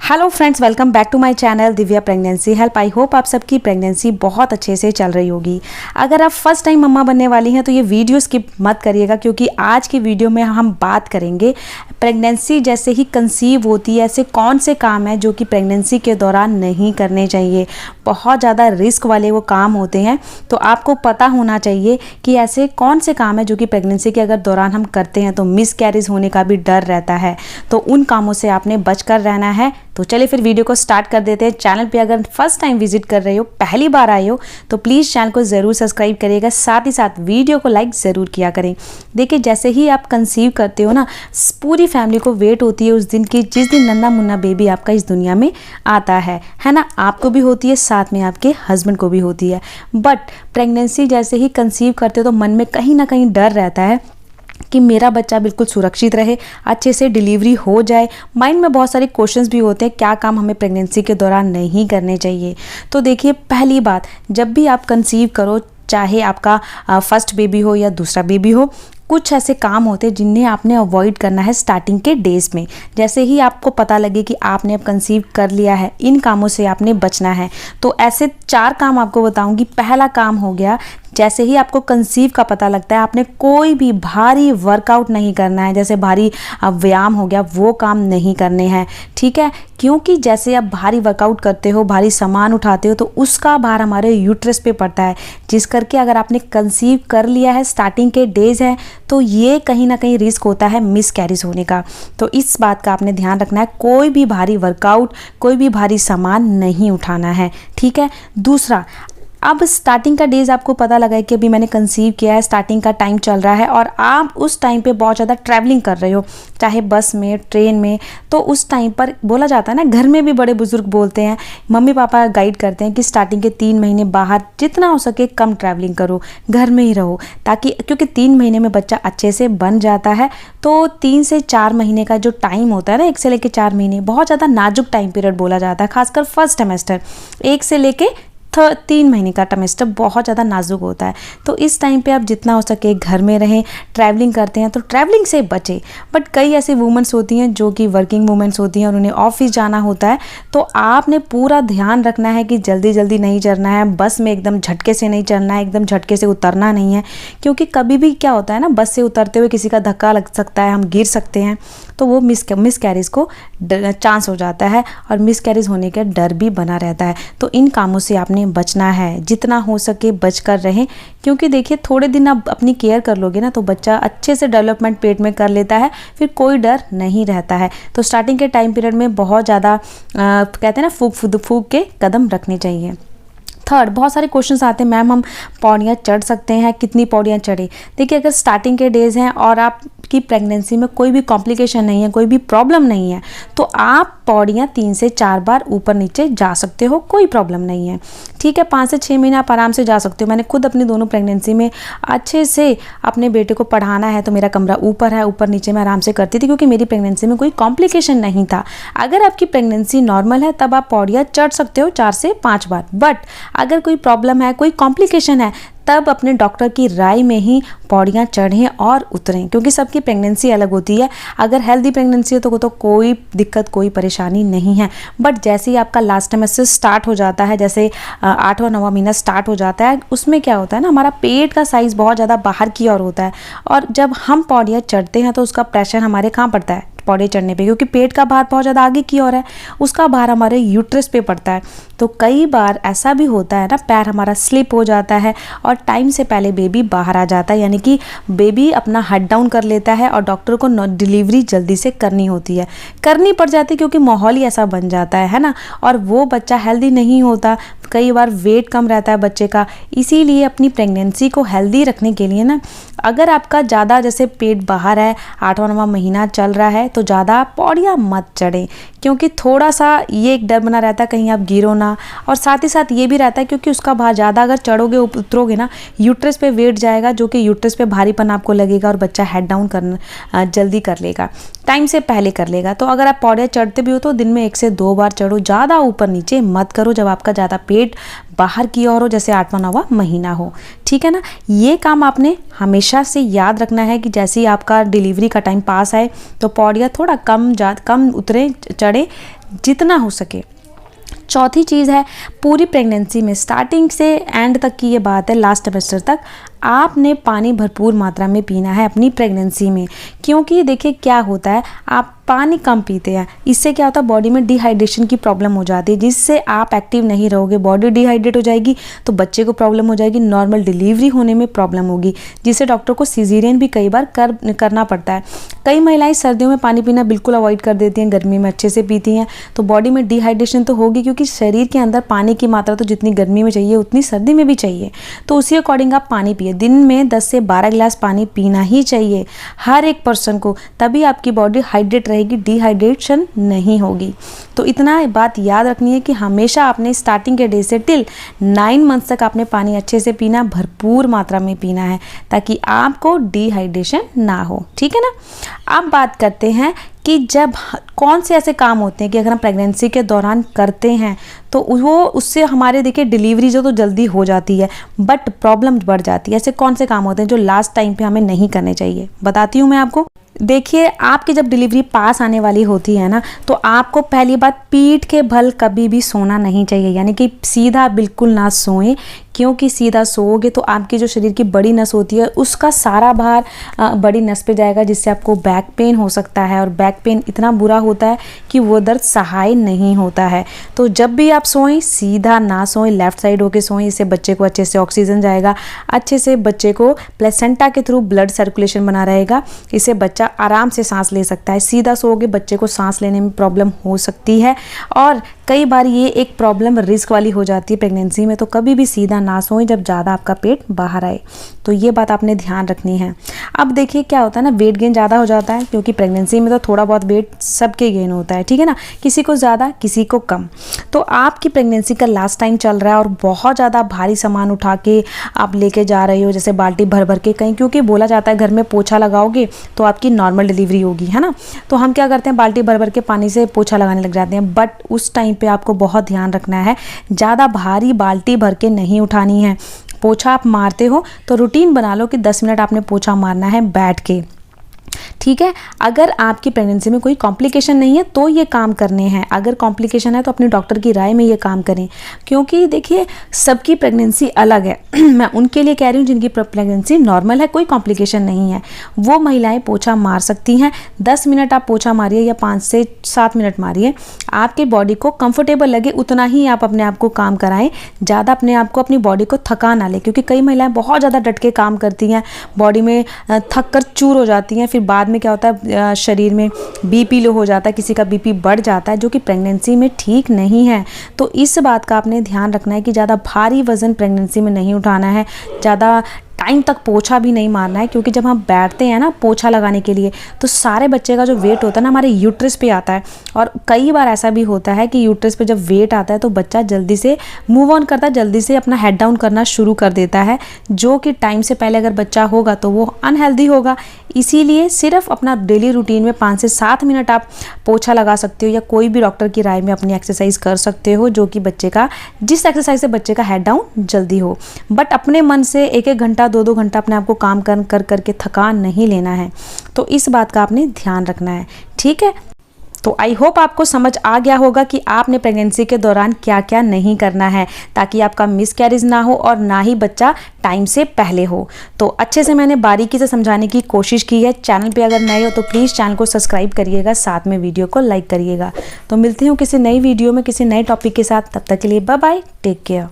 Hello friends, welcome back to my channel Divya pregnancy help. I hope आप सबकी pregnancy बहुत अच्छे से चल रही होगी। अगर आप फर्स्ट टाइम मम्मा बनने वाली हैं तो ये वीडियो स्किप मत करिएगा, क्योंकि आज की वीडियो में हम बात करेंगे प्रेगनेंसी जैसे ही कंसीव होती है ऐसे कौन से काम हैं जो कि प्रेगनेंसी के दौरान नहीं करने चाहिए। बहुत ज़्यादा रिस्क वाले वो काम होते हैं, तो आपको पता होना चाहिए कि ऐसे कौन से काम हैं जो कि प्रेगनेंसी के अगर दौरान हम करते हैं तो मिस कैरेज होने का भी डर रहता है। तो उन कामों से आपने बचकर रहना है। तो चलिए फिर वीडियो को स्टार्ट कर देते हैं। चैनल पे अगर फर्स्ट टाइम विजिट कर रहे हो, पहली बार आए हो, तो प्लीज़ चैनल को ज़रूर सब्सक्राइब करिएगा, साथ ही साथ वीडियो को लाइक ज़रूर किया करें। देखिए, जैसे ही आप कंसीव करते हो ना, पूरी फैमिली को वेट होती है उस दिन की जिस दिन नन्हा मुन्ना बेबी आपका इस दुनिया में आता है ना। आपको भी होती है, साथ में आपके हस्बैंड को भी होती है। बट प्रेगनेंसी जैसे ही कंसीव करते हो तो मन में कहीं ना कहीं डर रहता है कि मेरा बच्चा बिल्कुल सुरक्षित रहे, अच्छे से डिलीवरी हो जाए। माइंड में बहुत सारे क्वेश्चंस भी होते हैं, क्या काम हमें प्रेगनेंसी के दौरान नहीं करने चाहिए। तो देखिए, पहली बात, जब भी आप कंसीव करो, चाहे आपका फर्स्ट बेबी हो या दूसरा बेबी हो, कुछ ऐसे काम होते हैं जिन्हें आपने अवॉइड करना है स्टार्टिंग के डेज में। जैसे ही आपको पता लगे कि आपने अब कंसीव कर लिया है, इन कामों से आपने बचना है। तो ऐसे 4 काम आपको बताऊंगी। पहला काम हो गया, जैसे ही आपको कंसीव का पता लगता है, आपने कोई भी भारी वर्कआउट नहीं करना है। जैसे भारी व्यायाम हो गया, वो काम नहीं करने हैं, ठीक है। क्योंकि जैसे आप भारी वर्कआउट करते हो, भारी सामान उठाते हो, तो उसका भार हमारे यूट्रस पे पड़ता है, जिस करके अगर आपने कंसीव कर लिया है, स्टार्टिंग के डेज हैं, तो ये कहीं ना कहीं रिस्क होता है मिस कैरेज होने का। तो इस बात का आपने ध्यान रखना है, कोई भी भारी वर्कआउट, कोई भी भारी सामान नहीं उठाना है, ठीक है। दूसरा, अब स्टार्टिंग का डेज आपको पता लगा है कि अभी मैंने कंसीव किया है, स्टार्टिंग का टाइम चल रहा है और आप उस टाइम पे बहुत ज़्यादा ट्रैवलिंग कर रहे हो, चाहे बस में, ट्रेन में। तो उस टाइम पर बोला जाता है ना, घर में भी बड़े बुजुर्ग बोलते हैं, मम्मी पापा गाइड करते हैं कि स्टार्टिंग के 3 महीने बाहर जितना हो सके कम ट्रैवलिंग करो, घर में ही रहो, ताकि क्योंकि 3 महीने में बच्चा अच्छे से बन जाता है। तो 3 से 4 महीने का जो टाइम होता है ना, 1 से लेकर 4 महीने बहुत ज़्यादा नाजुक टाइम पीरियड बोला जाता है, खासकर फर्स्ट सेमेस्टर 1 से लेके 3 महीने का सेमेस्टर बहुत ज़्यादा नाजुक होता है। तो इस टाइम पे आप जितना हो सके घर में रहें। ट्रैवलिंग करते हैं तो ट्रैवलिंग से बचें। बट कई ऐसी वुमेंस होती हैं जो कि वर्किंग वुमेंस होती हैं और उन्हें ऑफिस जाना होता है, तो आपने पूरा ध्यान रखना है कि जल्दी जल्दी नहीं चढ़ना है, बस में एकदम झटके से नहीं चढ़ना है, एकदम झटके से उतरना नहीं है। क्योंकि कभी भी क्या होता है ना, बस से उतरते हुए किसी का धक्का लग सकता है, हम गिर सकते हैं, तो वो मिस कैरेज को चांस हो जाता है और मिस कैरेज होने का डर भी बना रहता है। तो इन कामों से आपने बचना है, जितना हो सके बचकर रहें। क्योंकि देखिए, थोड़े दिन आप अपनी केयर कर लोगे ना, तो बच्चा अच्छे से डेवलपमेंट पेट में कर लेता है, फिर कोई डर नहीं रहता है। तो स्टार्टिंग के टाइम पीरियड में बहुत ज़्यादा कहते हैं ना, फूक के कदम रखने चाहिए। थर्ड, बहुत सारे क्वेश्चंस आते हैं, मैम हम पौड़ियाँ चढ़ सकते हैं, कितनी पौड़ियाँ चढ़े। देखिए, अगर स्टार्टिंग के डेज हैं और आपकी प्रेगनेंसी में कोई भी कॉम्प्लिकेशन नहीं है, कोई भी प्रॉब्लम नहीं है, तो आप पौड़ियाँ 3 से 4 बार ऊपर नीचे जा सकते हो, कोई प्रॉब्लम नहीं है, ठीक है। 5 से 6 महीने आप आराम से जा सकते हो। मैंने खुद अपनी दोनों प्रेगनेंसी में अच्छे से अपने बेटे को पढ़ाना है तो मेरा कमरा ऊपर है, ऊपर नीचे मैं आराम से करती थी, क्योंकि मेरी प्रेगनेंसी में कोई कॉम्प्लिकेशन नहीं था। अगर आपकी प्रेगनेंसी नॉर्मल है तब आप पौड़ियाँ चढ़ सकते हो 4 से 5 बार। बट अगर कोई प्रॉब्लम है, कोई कॉम्प्लिकेशन है, तब अपने डॉक्टर की राय में ही पौड़ियाँ चढ़ें और उतरें, क्योंकि सबकी प्रेगनेंसी अलग होती है। अगर हेल्दी प्रेगनेंसी है तो कोई दिक्कत, कोई परेशानी नहीं है। बट जैसे ही आपका लास्ट सेमेस्टर स्टार्ट हो जाता है, जैसे 8वां 9वां महीना स्टार्ट हो जाता है, उसमें क्या होता है ना, हमारा पेट का साइज़ बहुत ज़्यादा बाहर की ओर होता है, और जब हम पौड़ियाँ चढ़ते हैं तो उसका प्रेशर हमारे कहाँ पड़ता है, पौड़े चढ़ने पे, क्योंकि पेट का भार बहुत ज़्यादा आगे की ओर है, उसका भार हमारे यूट्रस पे पड़ता है। तो कई बार ऐसा भी होता है ना, पैर हमारा स्लिप हो जाता है और टाइम से पहले बेबी बाहर आ जाता है, यानी कि बेबी अपना हेड डाउन कर लेता है और डॉक्टर को डिलीवरी जल्दी से करनी होती है, करनी पड़ जाती है, क्योंकि माहौल ही ऐसा बन जाता है ना। और वो बच्चा हेल्दी नहीं होता, कई बार वेट कम रहता है बच्चे का। इसीलिए अपनी प्रेगनेंसी को हेल्दी रखने के लिए ना, अगर आपका ज़्यादा जैसे पेट बाहर है, 8वां 9वां महीना चल रहा है, तो ज़्यादा पौड़ियाँ मत चढ़ें, क्योंकि थोड़ा सा ये एक डर बना रहता है कहीं आप गिरो ना। और साथ ही साथ ये भी रहता है, क्योंकि उसका भार ज़्यादा अगर चढ़ोगे उतरोगे ना, यूट्रस पे वेट जाएगा, जो कि यूट्रस पे भारीपन आपको लगेगा और बच्चा हेड डाउन करना जल्दी कर लेगा, टाइम से पहले कर लेगा। तो अगर आप पौड़ियाँ चढ़ते भी हो तो दिन में 1 से 2 बार चढ़ो, ज़्यादा ऊपर नीचे मत करो जब आपका ज़्यादा पेट बाहर की ओर हो, जैसे 8वां 9वां महीना हो, ठीक है ना। ये काम आपने हमेशा से याद रखना है कि जैसे ही आपका डिलीवरी का टाइम पास आए तो पौड़ियाँ थोड़ा कम उतरे चढ़े, जितना हो सके। चौथी चीज़ है, पूरी प्रेगनेंसी में स्टार्टिंग से एंड तक की ये बात है, लास्ट ट्राइमेस्टर तक आपने पानी भरपूर मात्रा में पीना है अपनी प्रेगनेंसी में। क्योंकि देखिए क्या होता है, आप पानी कम पीते हैं, इससे क्या होता है बॉडी में डिहाइड्रेशन की प्रॉब्लम हो जाती है, जिससे आप एक्टिव नहीं रहोगे, बॉडी डिहाइड्रेट हो जाएगी तो बच्चे को प्रॉब्लम हो जाएगी, नॉर्मल डिलीवरी होने में प्रॉब्लम होगी, जिससे डॉक्टर को सीजेरियन भी कई बार करना पड़ता है। कई महिलाएं सर्दियों में पानी पीना बिल्कुल अवॉइड कर देती हैं, गर्मी में अच्छे से पीती हैं, तो बॉडी में डिहाइड्रेशन तो होगी, क्योंकि शरीर के अंदर पानी की मात्रा तो जितनी गर्मी में चाहिए उतनी सर्दी में भी चाहिए। तो उसी अकॉर्डिंग आप पानी पिए, दिन में 10 से 12 गिलास पानी पीना ही चाहिए हर एक पर्सन को, तभी आपकी बॉडी हाइड्रेट रहेगी, डिहाइड्रेशन नहीं होगी। तो इतना बात याद रखनी है कि हमेशा आपने स्टार्टिंग के डे से टिल 9 मंथ्स तक आपने पानी अच्छे से पीना, भरपूर मात्रा में पीना है, ताकि आपको डिहाइड्रेशन ना हो। ठीक है ना। अब बात करते हैं कि जब कौन से ऐसे काम होते हैं कि अगर हम प्रेगनेंसी के दौरान करते हैं तो वो उससे हमारे देखिए डिलीवरी जो तो जल्दी हो जाती है, बट प्रॉब्लम बढ़ जाती है। ऐसे कौन से काम होते हैं जो लास्ट टाइम पे हमें नहीं करने चाहिए, बताती हूँ मैं आपको। देखिए, आपकी जब डिलीवरी पास आने वाली होती है ना, तो आपको पहली बात पीठ के बल कभी भी सोना नहीं चाहिए, यानी कि सीधा बिल्कुल ना सोएं, क्योंकि सीधा सोओगे तो आपकी जो शरीर की बड़ी नस होती है उसका सारा भार बड़ी नस पे जाएगा, जिससे आपको बैक पेन हो सकता है, और बैक पेन इतना बुरा होता है कि वो दर्द सहाय नहीं होता है। तो जब भी आप सोएं सीधा ना सोएं, लेफ्ट साइड होके सोएं, इससे बच्चे को अच्छे से ऑक्सीजन जाएगा, अच्छे से बच्चे को प्लेसेंटा के थ्रू ब्लड सर्कुलेशन बना रहेगा, इससे बच्चा आराम से सांस ले सकता है। सीधा सोओगे बच्चे को सांस लेने में प्रॉब्लम हो सकती है, और कई बार ये एक प्रॉब्लम रिस्क वाली हो जाती है प्रेगनेंसी में। तो कभी भी सीधा ना सोएं जब ज़्यादा आपका पेट बाहर आए, तो ये बात आपने ध्यान रखनी है। अब देखिए क्या होता है ना, वेट गेन ज़्यादा हो जाता है, क्योंकि प्रेगनेंसी में तो थोड़ा बहुत वेट सबके गेन होता है, ठीक है ना, किसी को ज़्यादा किसी को कम। तो आपकी प्रेगनेंसी का लास्ट टाइम चल रहा है और बहुत ज़्यादा भारी सामान उठा के आप लेके जा रहे हो, जैसे बाल्टी भर भर के कहीं, क्योंकि बोला जाता है घर में पोछा लगाओगे तो आपकी नॉर्मल डिलीवरी होगी, है ना। तो हम क्या करते हैं, बाल्टी भर भर के पानी से पोछा लगाने लग जाते हैं, बट उस टाइम पे आपको बहुत ध्यान रखना है, ज़्यादा भारी बाल्टी भर के नहीं उठानी है। पोछा आप मारते हो तो रूटीन बना लो कि 10 मिनट आपने पोछा मारना है बैठ के, ठीक है। अगर आपकी प्रेगनेंसी में कोई कॉम्प्लिकेशन नहीं है तो ये काम करने हैं, अगर कॉम्प्लिकेशन है तो अपने डॉक्टर की राय में ये काम करें, क्योंकि देखिए सबकी प्रेगनेंसी अलग है। मैं उनके लिए कह रही हूँ जिनकी प्रेगनेंसी नॉर्मल है, कोई कॉम्प्लिकेशन नहीं है, वो महिलाएं पोछा मार सकती हैं। 10 मिनट आप पोछा मारिए या 5 से 7 मिनट मारिए, आपके बॉडी को कंफर्टेबल लगे उतना ही आप अपने आप को काम कराएं, ज़्यादा अपने आप को, अपनी बॉडी को थका ना ले, क्योंकि कई महिलाएं बहुत ज़्यादा डट के काम करती हैं, बॉडी में थक कर चूर हो जाती हैं, फिर बाद में क्या होता है शरीर में बीपी लो हो जाता है, किसी का बीपी बढ़ जाता है, जो कि प्रेगनेंसी में ठीक नहीं है। तो इस बात का आपने ध्यान रखना है कि ज़्यादा भारी वजन प्रेगनेंसी में नहीं उठाना है, ज़्यादा टाइम तक पोछा भी नहीं मारना है, क्योंकि जब हम बैठते हैं ना पोछा लगाने के लिए तो सारे बच्चे का जो वेट होता है ना हमारे यूट्रस पे आता है, और कई बार ऐसा भी होता है कि यूट्रस पे जब वेट आता है तो बच्चा जल्दी से मूव ऑन करता है, जल्दी से अपना हेड डाउन करना शुरू कर देता है, जो कि टाइम से पहले अगर बच्चा होगा तो वो अनहेल्दी होगा। इसीलिए सिर्फ अपना डेली रूटीन में 5 से 7 मिनट आप पोछा लगा सकते हो, या कोई भी डॉक्टर की राय में अपनी एक्सरसाइज कर सकते हो, जो कि बच्चे का, जिस एक्सरसाइज से बच्चे का हेड डाउन जल्दी हो। बट अपने मन से 1-1 घंटा 2-2 घंटा अपने आप को काम कर करके थकान नहीं लेना है। तो इस बात का आपने ध्यान रखना है, ठीक है। तो आई होप आपको समझ आ गया होगा कि आपने प्रेगनेंसी के दौरान क्या क्या नहीं करना है, ताकि आपका मिसकैरेज ना हो और ना ही बच्चा टाइम से पहले हो। तो अच्छे से मैंने बारीकी से समझाने की कोशिश की है। चैनल पे अगर नए हो तो प्लीज़ चैनल को सब्सक्राइब करिएगा, साथ में वीडियो को लाइक करिएगा। तो मिलती हूँ किसी नई वीडियो में किसी नए टॉपिक के साथ, तब तक के लिए बाय बाय, टेक केयर।